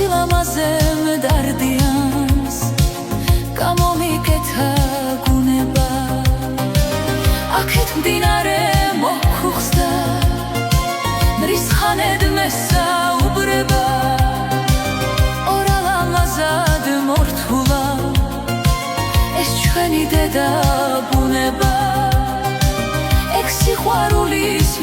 სილამაზე მდარდიანს გამომიკეთა გუნება აქეთ მდინარე მოქრუხს და მრისხანედ მესაუბრება ორალამაზად მორთულა ეს ჩვენი დედა ბუნება ეგ სიყვარულის